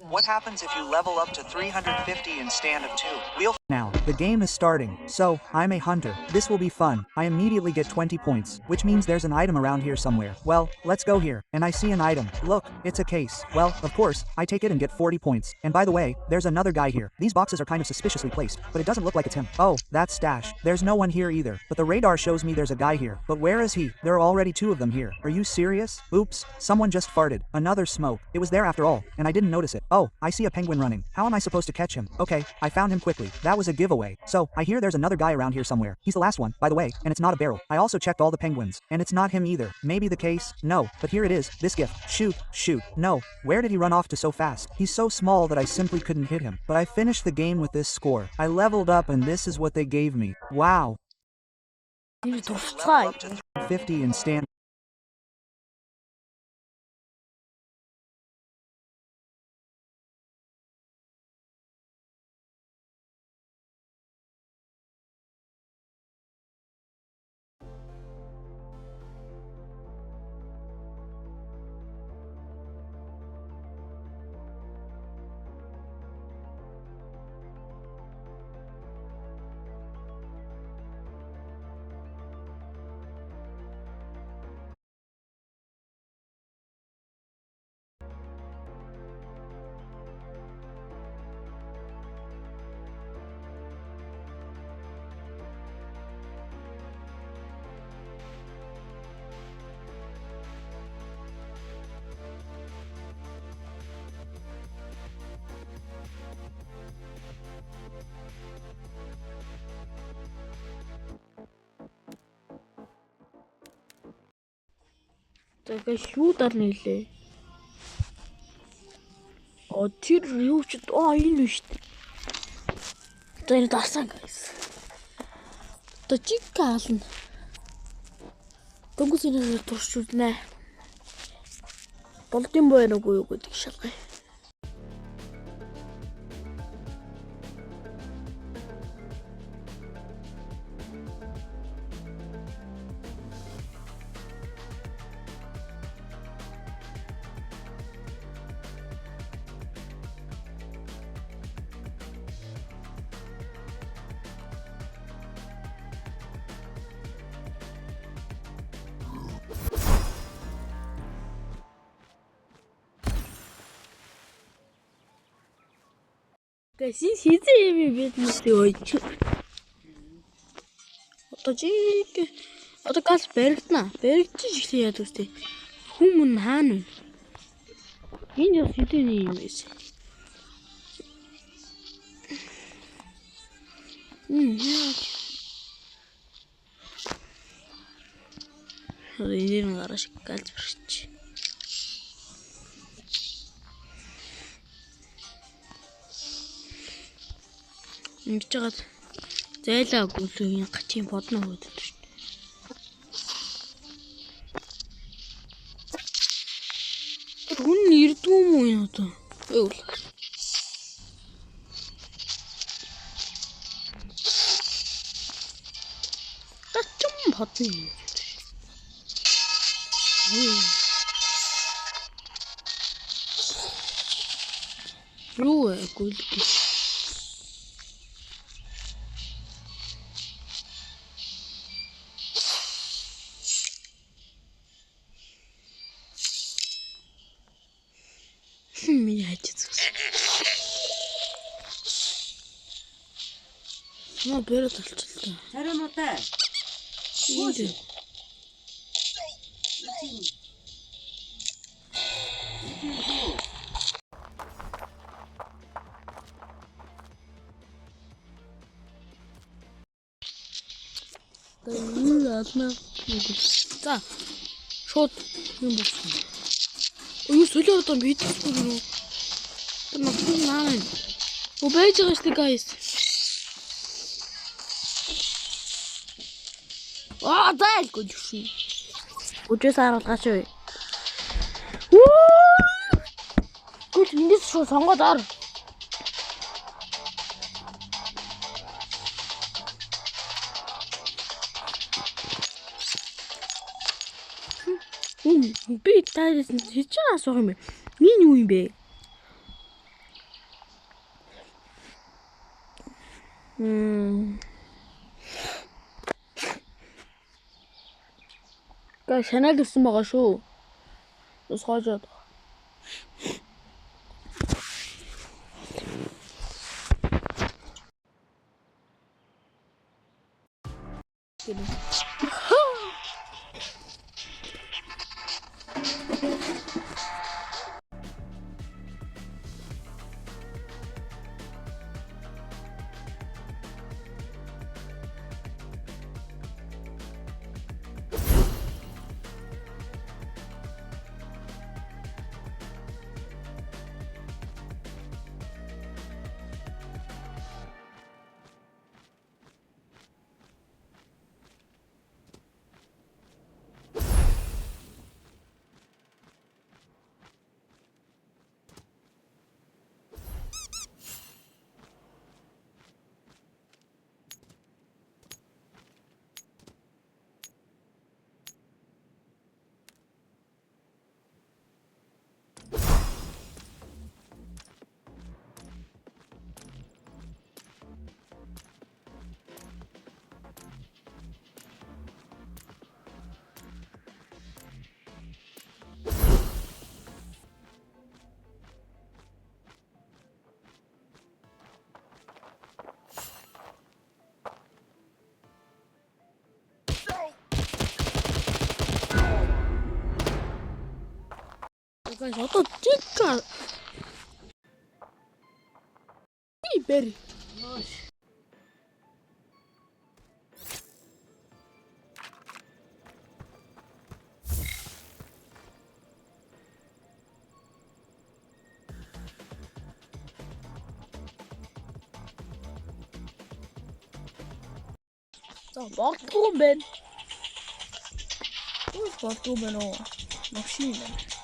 What happens if you level up to 350 instead of 2? We'll Now, the game is starting, so, I'm a hunter. This will be fun. I immediately get 20 points, which means there's an item around here somewhere. Well, let's go here. And I see an item. Look, it's a case. Well, of course, I take it and get 40 points. And by the way, there's another guy here. These boxes are kind of suspiciously placed, but it doesn't look like it's him. Oh, that's Stash. There's no one here either, but the radar shows me there's a guy here. But where is he? There are already 2 of them here. Are you serious? Oops, someone just farted. Another smoke. It was there after all, and I didn't notice it. Oh, I see a penguin running. How am I supposed to catch him? Okay, I found him quickly. That was a giveaway. So, I hear there's another guy around here somewhere. He's the last one, by the way, and it's not a barrel. I also checked all the penguins, and it's not him either. Maybe the case? No, but here it is, this gift. Shoot, shoot. No, where did he run off to so fast? He's so small that I simply couldn't hit him. But I finished the game with this score. I leveled up and this is what they gave me. Wow. 50 and stand. Тэгээ шүүдэр нийлээ. Тэр юу ч энэ биш. Тэр дасан guys. Чика ална. Дөнгөсөөр туршуулнаа. Болдсон байна уу гэдэг шалгая. Гэсэн хизээ юм бид нүстэй ойч. Одоо газ баригдана. Баригдчих ихлэ яа зүстэй. Хүмүүс хаана вэ? Энэ яг хэдийн юм бэ? Энэ гараш газ барьчих. Ингэж жагаад зайлаагүй л энэ гачийн бодно хөөдөд шүү дээ. Тэр хүн ирдгүй юм уу энэ одоо? Эвл. Гачим бодно юм. Юу ээ гүйлгүй. Миний хажиж зүс. Бэрэ толчлоо. Царамуутай. Ийм. За. Шууд юм болсон. Ой, солиор одоо мэдчихгүй юу? Тэр нөхөн наа. Байж байгаа шүү дээ, guys. Дайлгүй шүү. Үжээс харуулгаач юу? Гүл эндээс шууд сонгоод ор. Би таарсан хийж асуух юм бэ? Энэ юу юм бэ? Guys, шанаад ирсэн байгаа шүү. Бас хоожоод. Guys, одоо тикка. Бери. За, болдгоо юм байна. Болдгоо байна уу? Машин байна.